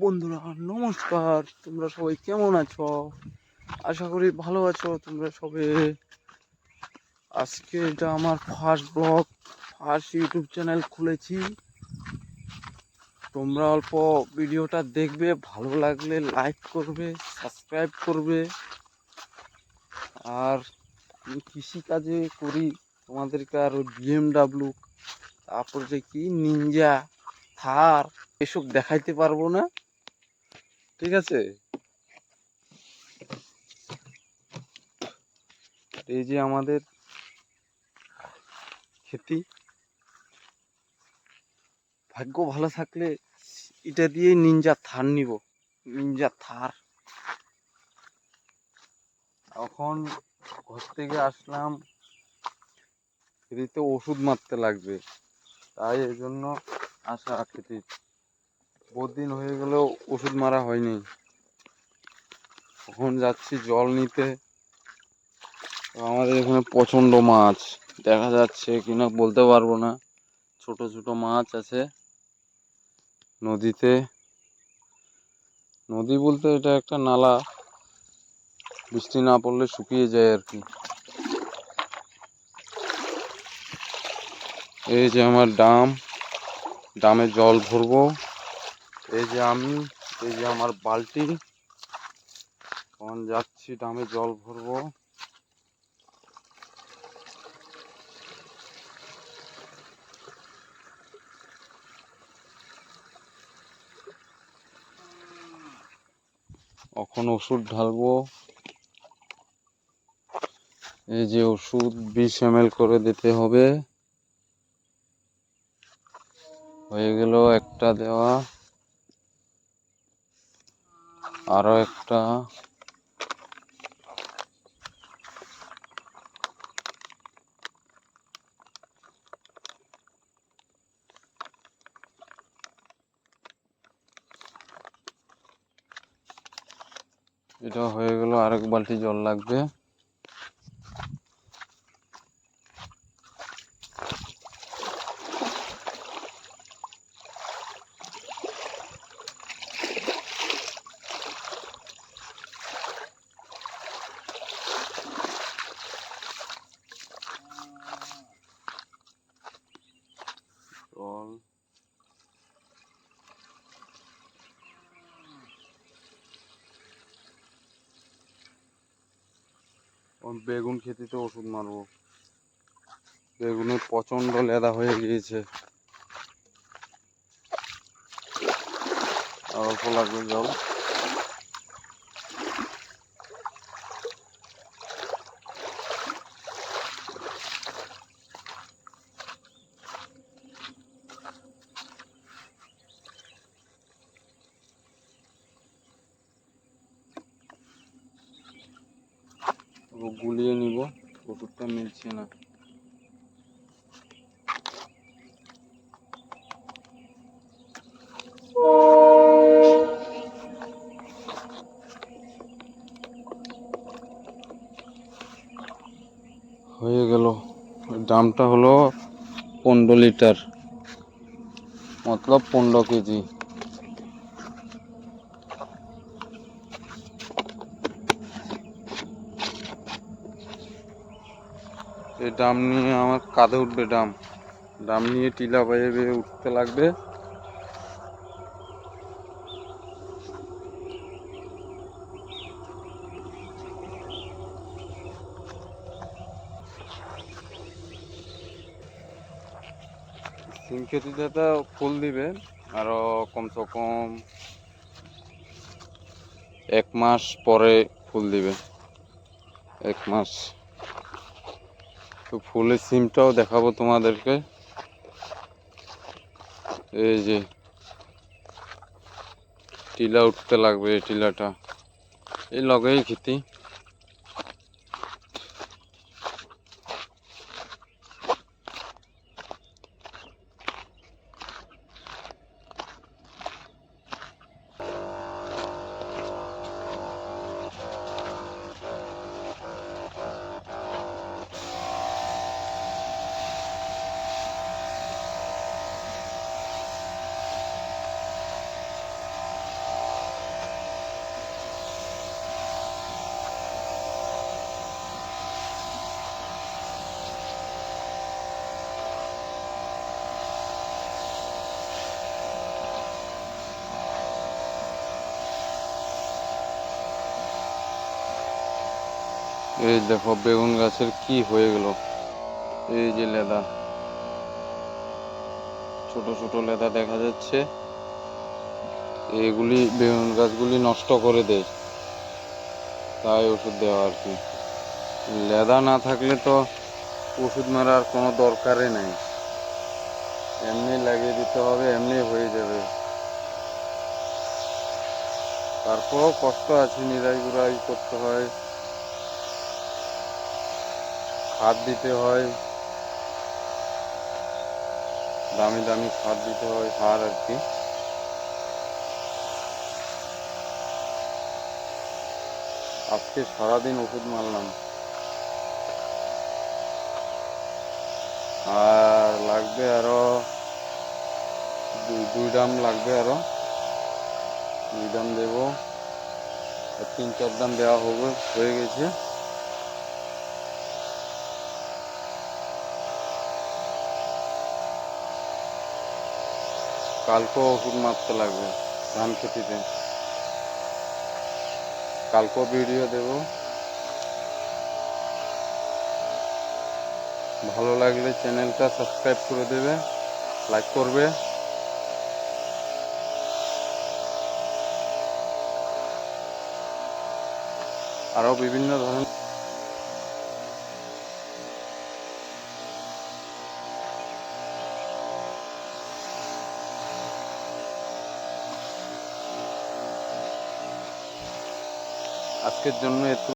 বন্ধুরা নমস্কার, তোমরা সবাই কেমন আছো? আশা করি ভালো আছো তোমরা সবে। আজকে এটা আমার first blog, first YouTube channel খুলেছি। তোমরা অল্প ভিডিওটা দেখবে, ভালো লাগলে লাইক করবে, সাবস্ক্রাইব করবে। আর আমি কৃষিকাজে করি, তোমাদেরকে আর BMW, তারপর যে কি নিনজা, থার এসব দেখাইতে পারবো না, ঠিক আছে? এই যে আমাদের খেতি, ভাগ্য ভালো থাকলে এটা দিয়ে নিনজা থার নিব, নিনজা থার। এখন ঘর থেকে আসলাম, খেতে ওষুধ মারতে লাগবে, তাই এই জন্য আসা খেতে। বহুত দিন হয়ে গেলেও ওষুধ মারা হয়নি। এখন যাচ্ছি জল নিতে। আমাদের এখানে প্রচণ্ড মাছ দেখা যাচ্ছে কিনা বলতে পারবো না, ছোট ছোট মাছ আছে নদীতে। নদী বলতে এটা একটা নালা, বৃষ্টি না পড়লে শুকিয়ে যায় আর কি। এই যে আমার ডামে জল ভরবো। এই যে আমি, এই যে আমার বালতি, এখন যাচ্ছি ডামে জল ভরবো। এখন ওষুধ ঢালবো। এই যে ওষুধ 20 ml করে দিতে হবে। হয়ে গেল একটা দেওয়া, আরো একটা। এটা হয়ে গেল, আরেক বালতি জল লাগবে। জল বেগুন খেতে ওষুধ মারবো, বেগুনের প্রচন্ড লেদা হয়ে গিয়েছে। অল্প লাগবে জল। গুলিয়ে নিব, ওষুধটা মিলছে না। হয়ে গেল। দামটা হলো 15 লিটার, মতলব 15 কেজি। এই ডাম নিয়ে আমার কাঁধে উঠবে, ডাম নিয়ে টিলা বেয়ে বেয়ে উঠতে লাগবে। সিম খেতিতে তো ফুল দিবে আরো কমসে কম 1 মাস পরে ফুল দিবে, 1 মাস। তো ফুলের সিমটাও দেখাবো তোমাদেরকে। এই যে টিলা উঠতে লাগবে, এই টিলাটা এই লগেই খেতি। এই দেখো বেগুন গাছের কি হয়ে গেল, এই যে লেদা, ছোট ছোট লেদা দেখা যাচ্ছে, এগুলি বেগুন গাছগুলি নষ্ট করে দেয়, তাই ওষুধ দেওয়া আর কি। লেদা না থাকলে তো ওষুধ মারার কোনো দরকারই নাই, এমনি লাগিয়ে দিতে হবে, এমনি হয়ে যাবে। তারপরও কষ্ট আছে, নিরাই গুড়াই করতে হয়, খাদ দিতে হয়, দামি দামি খাদ দিতে হয়, সার আর কি। আজকে সারাদিন ওষুধ মারলাম, আর লাগবে আরো দুই ড্রাম লাগবে, আরো 2 ড্রাম দেবো, আর 3-4 ড্রাম দেওয়া হবে, হয়ে গেছে। কালকেও ওষুধ মারতে লাগবে ধান খেতিতে, কালকেও ভিডিও দেব। ভালো লাগলে চ্যানেলটা সাবস্ক্রাইব করে দেবে, লাইক করবে। আরও বিভিন্ন ধরনের আজকের জন্য এত